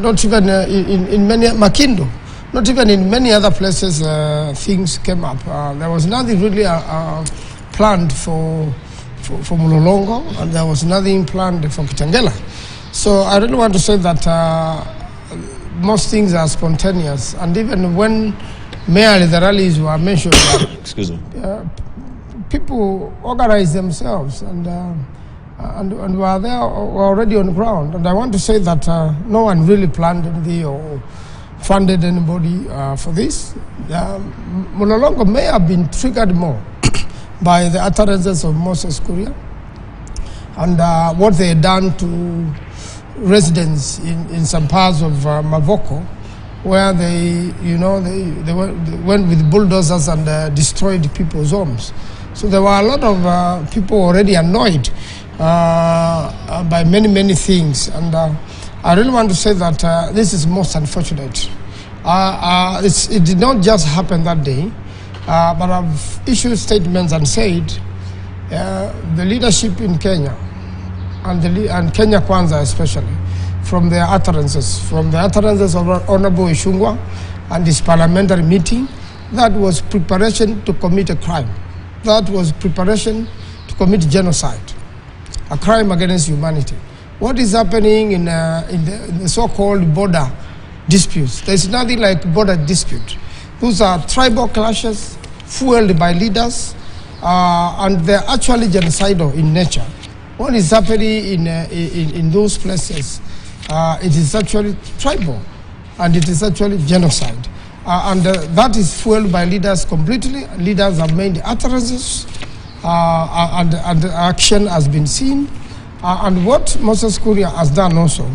not even in many, Makindo. Not even in many other places things came up. There was nothing really planned for Mulolongo, and there was nothing planned for Kitengela. So I really want to say that most things are spontaneous, and even when merely the rallies were mentioned, excuse me, people organized themselves and were there, were already on the ground. And I want to say that no one really planned anything or funded anybody for this. Mulolongo may have been triggered more by the utterances of Moses Kuria and what they had done to residents in some parts of Mavoko, where they went with bulldozers and destroyed people's homes. So there were a lot of people already annoyed by many things, and I really want to say that this is most unfortunate. It did not just happen that day, but I've issued statements and said the leadership in Kenya and Kenya Kwanza especially, from their utterances of Honorable Ishungwa and his parliamentary meeting, that was preparation to commit a crime. That was preparation to commit genocide, a crime against humanity. what is happening in the so-called border disputes. There's nothing like border dispute. Those are tribal clashes fueled by leaders, and they're actually genocidal in nature. What is happening in those places, it is actually tribal, and it is actually genocide. That is fueled by leaders completely. Leaders have made utterances, and action has been seen. And what Moses Kuria has done also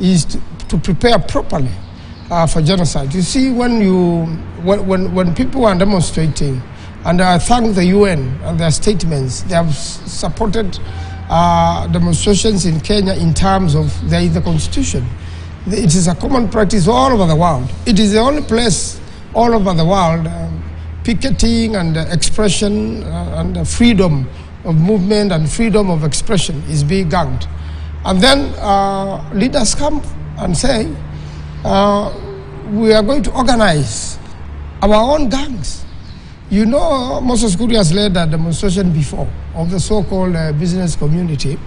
is to prepare properly for genocide. You see, when people are demonstrating, and I thank the UN and their statements, they have supported demonstrations in Kenya in terms of there is the constitution. It is a common practice all over the world. It is the only place all over the world picketing and expression and freedom of movement and freedom of expression is being gagged. And then leaders come and say, we are going to organize our own gangs. You know, Moses Kuria has led a demonstration before of the so-called business community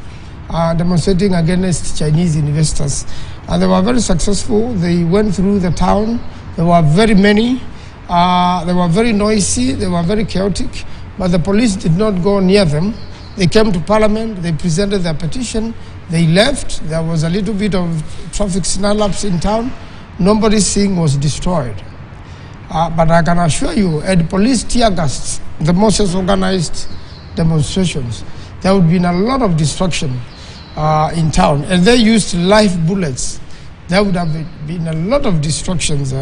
demonstrating against Chinese investors. And they were very successful. They went through the town. There were very many. They were very noisy. They were very chaotic. But the police did not go near them. They came to Parliament. They presented their petition. They left. There was a little bit of traffic snarl-ups in town. Nobody's thing was destroyed. But I can assure you, had police tear gassed the most organized demonstrations, there would have been a lot of destruction in town. And they used live bullets. There would have been a lot of destructions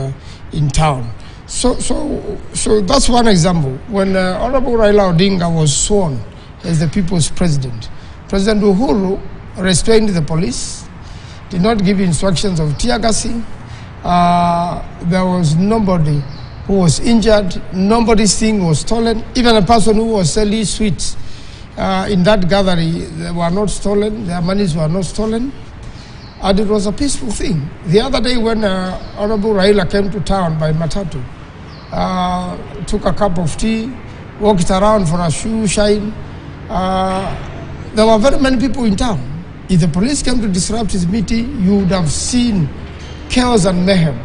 in town. So that's one example. When Honorable Raila Odinga was sworn as the people's president, President Uhuru restrained the police, did not give instructions of tear gassing. There was nobody who was injured, nobody's thing was stolen. Even a person who was selling sweets in that gathering, they were not stolen, their monies were not stolen. And it was a peaceful thing. The other day when Honorable Raila came to town by Matatu, took a cup of tea, walked around for a shoe shine, there were very many people in town. If the police came to disrupt his meeting, you would have seen chaos and mayhem.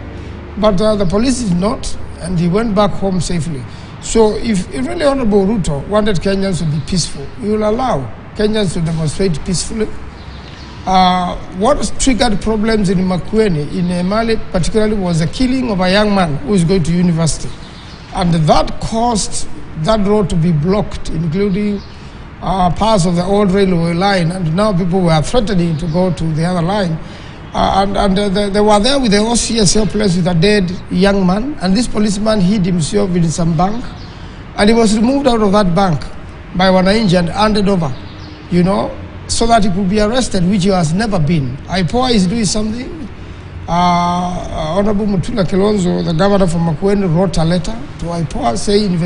But the police did not, and he went back home safely. So if really Honorable Ruto wanted Kenyans to be peaceful, he will allow Kenyans to demonstrate peacefully. What triggered problems in Makueni, in Emali particularly, was the killing of a young man who is going to university. And that caused that road to be blocked, including parts of the old railway line, and now people were threatening to go to the other line. They were there with the OCSL place with a dead young man, and this policeman hid himself in some bank, and he was removed out of that bank by wananchi and handed over, so that he could be arrested, which he has never been. IPOA is doing something. Honorable Mutula Kilonzo, the governor from Makueni, wrote a letter to IPOA saying,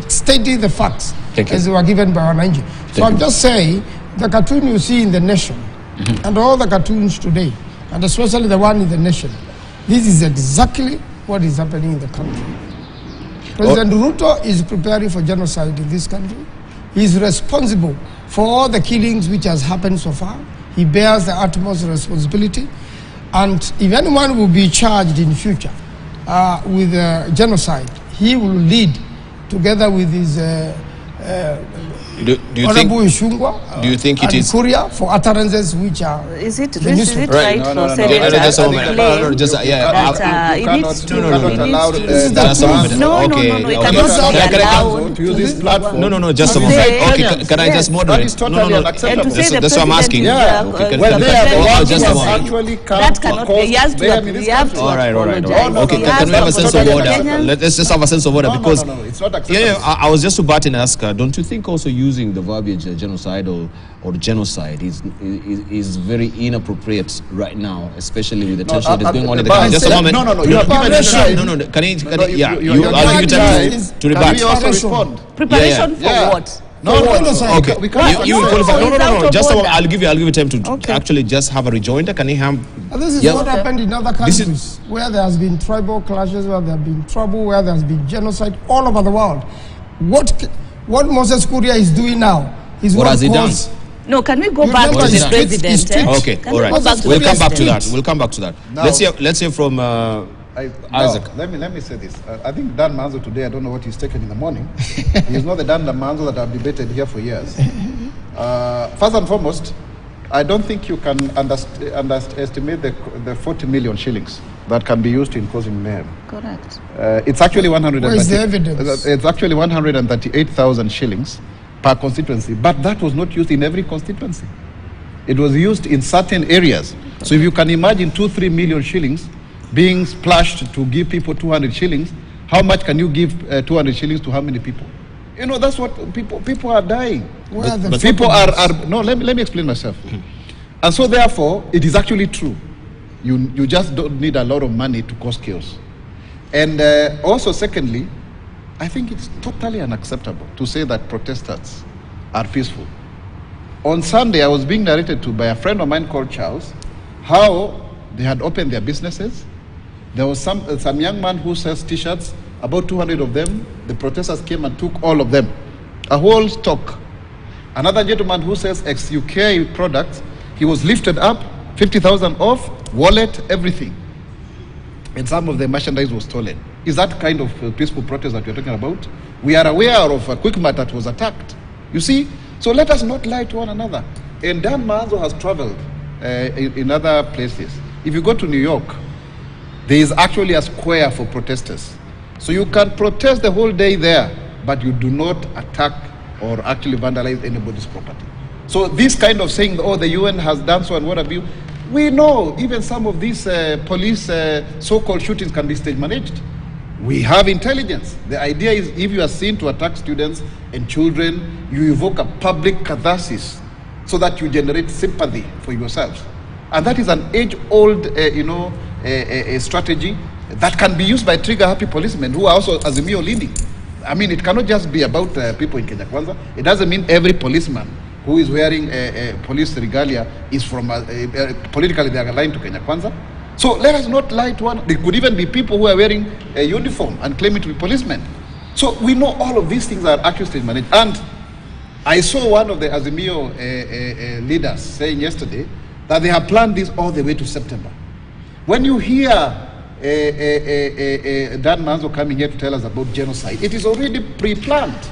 stating the facts as they were given by wananchi. So I'm just saying, the cartoon you see in the nation, and all the cartoons today, and especially the one in the nation, this is exactly what is happening in the country. President Ruto is preparing for genocide in this country. He is responsible for all the killings which has happened so far. He bears the utmost responsibility. And if anyone will be charged in future with genocide, he will lead together with his Honorable Ishungwa, do you think it is Kuria for utterances which are is it right for Senator to claim that it needs to no, just a moment. Okay, can I just moderate? No, that's what I'm asking. Just a moment. That cannot be. He has to. All right. Okay, can we have a sense of order? Let's just have a sense of order, because I was just about to ask, don't you think also using the verbiage genocidal or genocide is very inappropriate right now, especially with the tension that's going on in the country? Just a moment. No. You have given a I'll give you time to rebut. Preparation for what? Okay. You qualify. No. Just a moment. I'll give you time to actually just have a rejoinder. Can you have? This is what happened in other countries where there has been tribal clashes, where there has been trouble, where there has been genocide all over the world. What Moses Kuria is doing now is what has he done? No, can we go You back remember to the his president? tweets? Okay, Can all we right. go back to We'll the come back to that. president? We'll come back to that. Now- Let's hear from Isaac. No, let me say this. I think Dan Manzo today, I don't know what he's taken in the morning. He's not the Dan Manzo that I've debated here for years. First and foremost, I don't think you can underestimate the 40 million shillings that can be used in causing mayhem. Correct. It's actually Where's the evidence? It's actually 138,000 shillings per constituency, but that was not used in every constituency. It was used in certain areas. So if you can imagine 2-3 million shillings being splashed to give people 200 shillings, how much can you give 200 shillings to how many people? You know, that's what people are dying. Where are the But people photographs? no, let me explain myself. And so therefore, it is actually true. You just don't need a lot of money to cause chaos. And also secondly, I think it's totally unacceptable to say that protesters are peaceful. On Sunday, I was being narrated to by a friend of mine called Charles, how they had opened their businesses. There was some young man who sells T-shirts, about 200 of them. The protesters came and took all of them, a whole stock. Another gentleman who sells ex-UK products, he was lifted up, 50,000 off, wallet, everything. And some of the merchandise was stolen. Is that kind of peaceful protest that you're talking about? We are aware of a Quickmart that was attacked. You see? So let us not lie to one another. And Dan Manzo has traveled in other places. If you go to New York, there is actually a square for protesters. So you can protest the whole day there, but you do not attack or actually vandalize anybody's property. So this kind of saying, oh, the UN has done so and what have you, we know even some of these police so-called shootings can be stage managed. We have intelligence. The idea is if you are seen to attack students and children, you evoke a public catharsis so that you generate sympathy for yourselves. And that is an age-old, strategy that can be used by trigger-happy policemen who are also Azimio leading. I mean, it cannot just be about people in Kenya Kwanza. It doesn't mean every policeman who is wearing police regalia is from, politically they are aligned to Kenya Kwanza. So let us not lie to one. There could even be people who are wearing a uniform and claiming to be policemen. So we know all of these things are actually stage managed. And I saw one of the Azimio leaders saying yesterday that they have planned this all the way to September. When you hear Dan Manzo coming here to tell us about genocide, it is already pre-planned.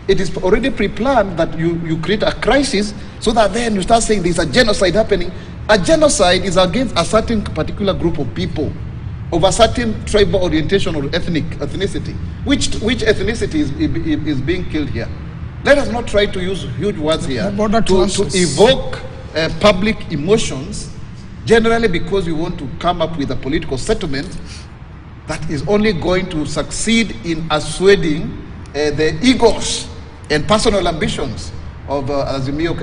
It is already pre-planned that you create a crisis so that then you start saying there's a genocide happening. A genocide is against a certain particular group of people of a certain tribal orientation or ethnicity. Which ethnicity is being killed here? Let us not try to use huge words here to evoke public emotions, generally because we want to come up with a political settlement that is only going to succeed in assuaging the egos and personal ambitions of Azimio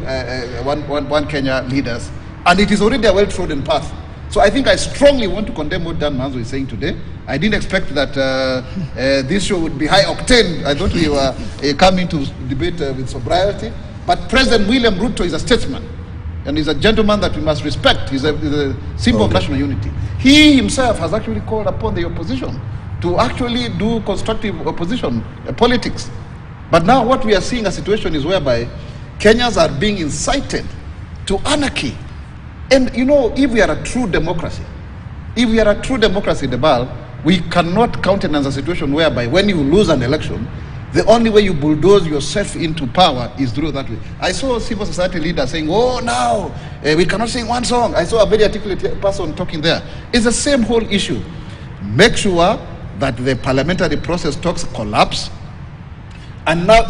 One Kenya leaders. And it is already a well-trodden path. So I think I strongly want to condemn what Dan Manzo is saying today. I didn't expect that this show would be high octane. I thought we were coming to debate with sobriety. But President William Ruto is a statesman. And he's a gentleman that we must respect. He's a symbol of national unity. He himself has actually called upon the opposition to actually do constructive opposition politics. But now what we are seeing a situation is whereby Kenyans are being incited to anarchy. And you know, if we are a true democracy, Debal, we cannot countenance a situation whereby when you lose an election, the only way you bulldoze yourself into power is through that way. I saw a civil society leader saying, oh, now we cannot sing one song. I saw a very articulate person talking there. It's the same whole issue. Make sure that the parliamentary process talks collapse and now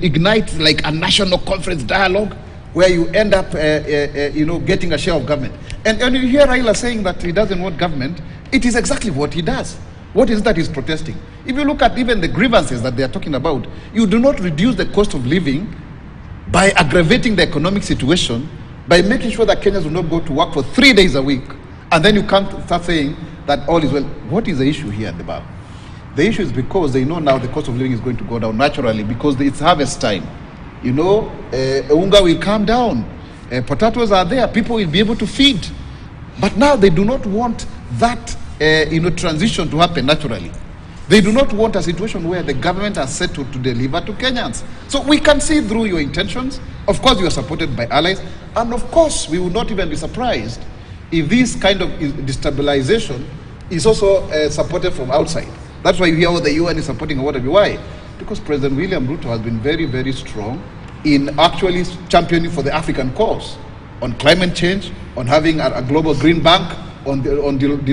ignite like a national conference dialogue where you end up, getting a share of government. And when you hear Raila saying that he doesn't want government, it is exactly what he does. What is that he's protesting? If you look at even the grievances that they are talking about, you do not reduce the cost of living by aggravating the economic situation, by making sure that Kenyans will not go to work for 3 days a week, and then you can't start saying that all is well. What is the issue here at the bar? The issue is because they know now the cost of living is going to go down naturally because it's harvest time. You know, unga will come down, potatoes are there, people will be able to feed. But now they do not want that transition to happen naturally. They do not want a situation where the government has set to deliver to Kenyans. So we can see through your intentions. Of course, you are supported by allies. And of course, we will not even be surprised if this kind of destabilization is also supported from outside. That's why you hear the UN is supporting or whatever. Why? Because President William Ruto has been very, very strong in actually championing for the African cause on climate change, on having a global green bank, on the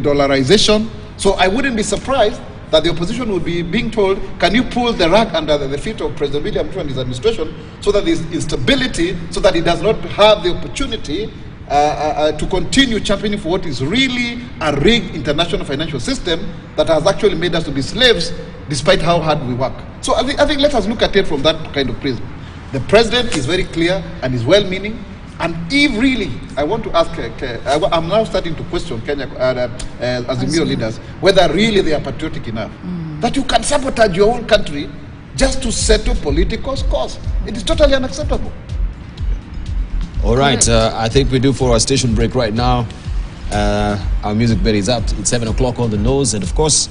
dollarization. So I wouldn't be surprised that the opposition would be being told, can you pull the rug under the feet of President William Ruto and his administration so that there is instability, so that he does not have the opportunity to continue championing for what is really a rigged international financial system that has actually made us to be slaves despite how hard we work. So I think let us look at it from that kind of prism. The president is very clear and is well-meaning. And if really, I want to ask, I'm now starting to question Kenya, Azimio leaders, whether really they are patriotic enough. That you can sabotage your own country just to settle political scores. It is totally unacceptable. All right, I think we do for our station break right now. Our music bed is up. It's 7 o'clock on the nose. And of course,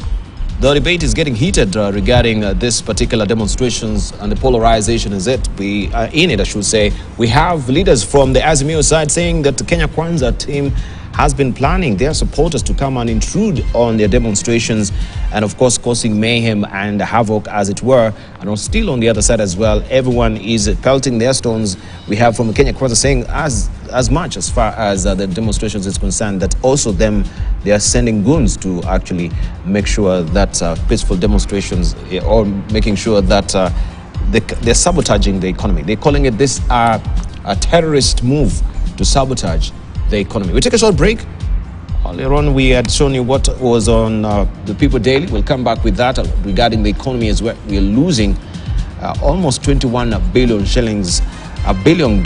the debate is getting heated regarding this particular demonstrations, and the polarization is it. We are in it, I should say. We have leaders from the Azimio side saying that the Kenya Kwanza team has been planning their supporters to come and intrude on their demonstrations, and of course causing mayhem and havoc, as it were. And still on the other side as well, everyone is pelting their stones. We have from Kenya Kwanza saying as much as far as the demonstrations is concerned, that also they are sending goons to actually make sure that peaceful demonstrations, or making sure that they're sabotaging the economy. They're calling it this a terrorist move to sabotage the economy. We take a short break. Earlier on, we had shown you what was on the People Daily. We'll come back with that regarding the economy as well. We're losing almost 21 billion shillings, $1 billion